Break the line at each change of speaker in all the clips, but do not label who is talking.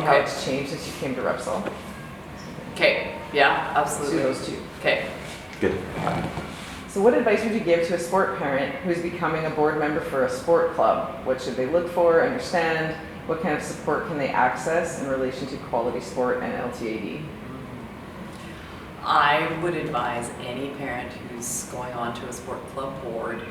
how
Okay.
it's changed since you came to Repsol.
Okay, yeah,
Let's do
absolutely.
those two.
Okay.
Good.
So what advice would you give to a sport parent who's becoming a board member for a sport club? What should they look for, understand? What kind of support can they access in relation to quality sport and LTAD?
I would advise any parent who's going on to a sport club board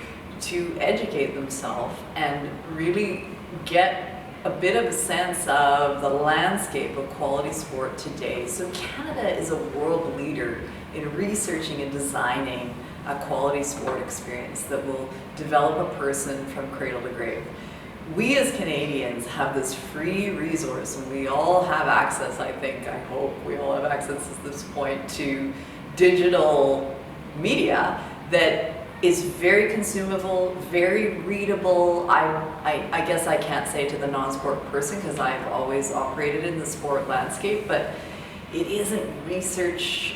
to educate themselves and really get a bit of a sense of the landscape of quality sport today. So Canada is a world leader in researching and designing a quality sport experience that will develop a person from cradle to grave. We as Canadians have this free resource, and we all have access, I think, I hope we all have access at this point, to digital media that is very consumable, very readable. I guess I can't say to the non-sport person because I've always operated in the sport landscape, but it isn't research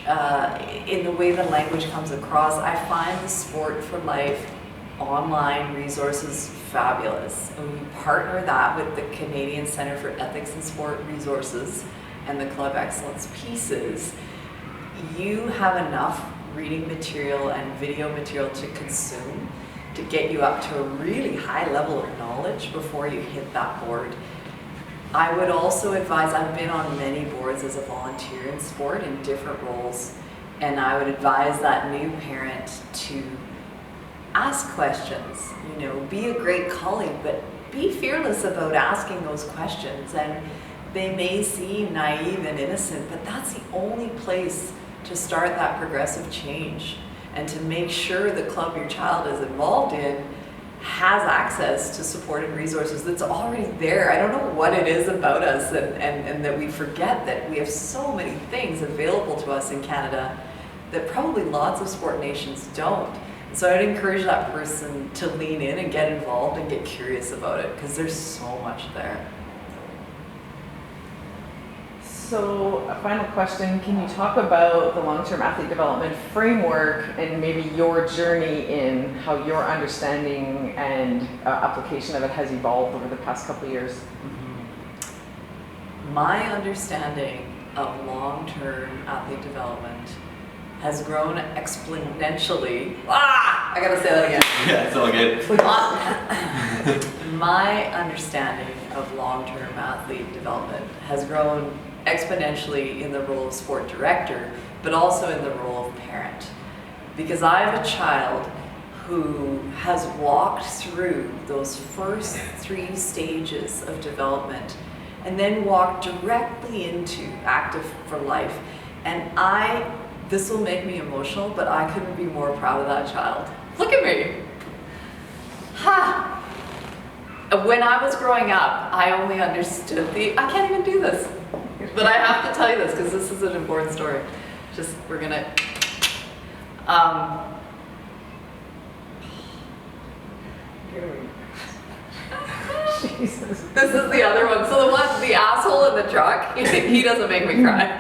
in the way the language comes across. I find the Sport for Life online resources fabulous, and we partner that with the Canadian Centre for Ethics in Sport Resources and the Club Excellence Pieces. You have enough reading material and video material to consume to get you up to a really high level of knowledge before you hit that board. I would also advise, I've been on many boards as a volunteer in sport in different roles, and I would advise that new parent to ask questions, you know, be a great colleague, but be fearless about asking those questions. And they may seem naive and innocent, but that's the only place to start that progressive change and to make sure the club your child is involved in has access to support and resources that's already there. I don't know what it is about us and that we forget that we have so many things available to us in Canada that probably lots of sport nations don't. So I'd encourage that person to lean in and get involved and get curious about it because there's so much there.
So a final question, can you talk about the long-term athlete development framework and maybe your journey in how your understanding and application of it has evolved over the past couple of years?
Mm-hmm. My understanding of long-term athlete development has grown exponentially. I gotta say that again.
Yeah, it's all good.
My understanding of long-term athlete development has grown exponentially in the role of sport director, but also in the role of parent. Because I have a child who has walked through those first 3 stages of development and then walked directly into Active for Life. And this will make me emotional, but I couldn't be more proud of that child. Look at me. Ha! When I was growing up, I only understood I can't even do this. But I have to tell you this because this is an important story. We're gonna,
Jesus.
this is the other one. So the asshole in the truck, he doesn't make me cry.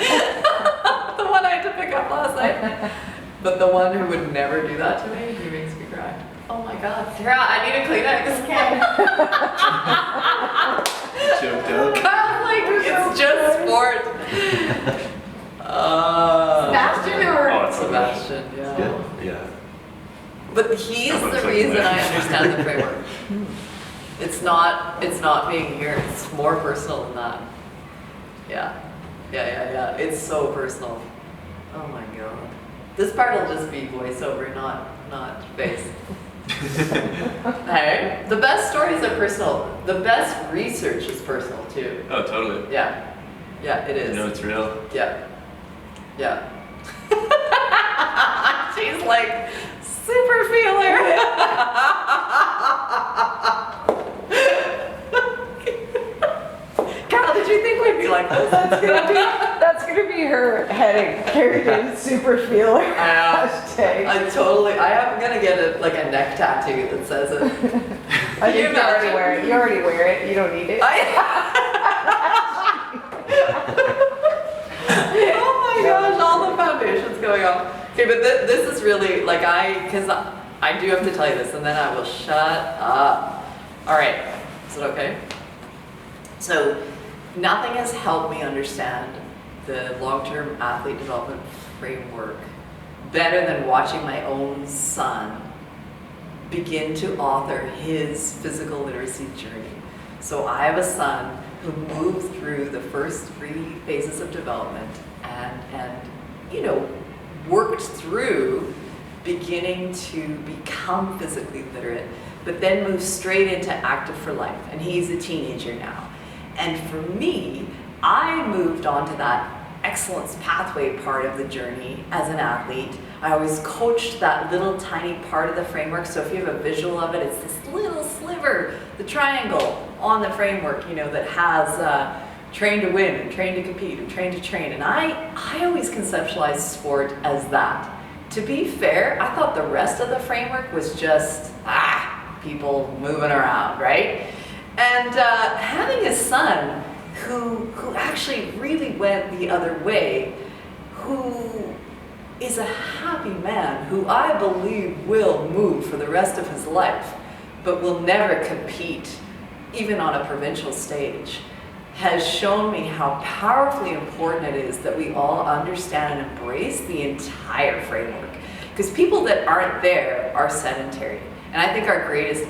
The one I had to pick up last night. But the one who would never do that to me, he makes me cry. Oh my God, Sarah, I need a Kleenex.
Choked up.
Kyle's like, it's just sport.
Sebastian or?
Oh, it's
Sebastian, yeah.
good. Yeah.
But he's the reason I understand the framework. It's not being here, it's more personal than that. Yeah. It's so personal. Oh my God. This part will just be voiceover, not face. Hey, the best stories are personal. The best research is personal too.
Oh, totally.
Yeah, it is.
You know it's real.
Yeah. She's like, super feeler. Carol, did you think we'd be like this?
That's gonna be her heading, Carrigan Super Feeler hashtag.
I am gonna get a neck tattoo that says it.
I think you already wear it. You already wear it. You don't need it.
Oh my gosh, all the foundations going on. Okay, but this is really because I do have to tell you this and then I will shut up. All right, is it okay? So nothing has helped me understand the long-term athlete development framework better than watching my own son begin to author his physical literacy journey. So I have a son who moved through the first 3 phases of development and you know, worked through beginning to become physically literate, but then moved straight into Active for Life, and he's a teenager now. And for me, I moved on to that excellence pathway part of the journey as an athlete. I always coached that little tiny part of the framework. So if you have a visual of it, it's this little sliver, the triangle on the framework, you know, that has train to win and train to compete and train to train. And I always conceptualized sport as that. To be fair, I thought the rest of the framework was just, people moving around, right? And having a son who actually really went the other way, who is a happy man, who I believe will move for the rest of his life, but will never compete, even on a provincial stage, has shown me how powerfully important it is that we all understand and embrace the entire framework. Because people that aren't there are sedentary. And I think our greatest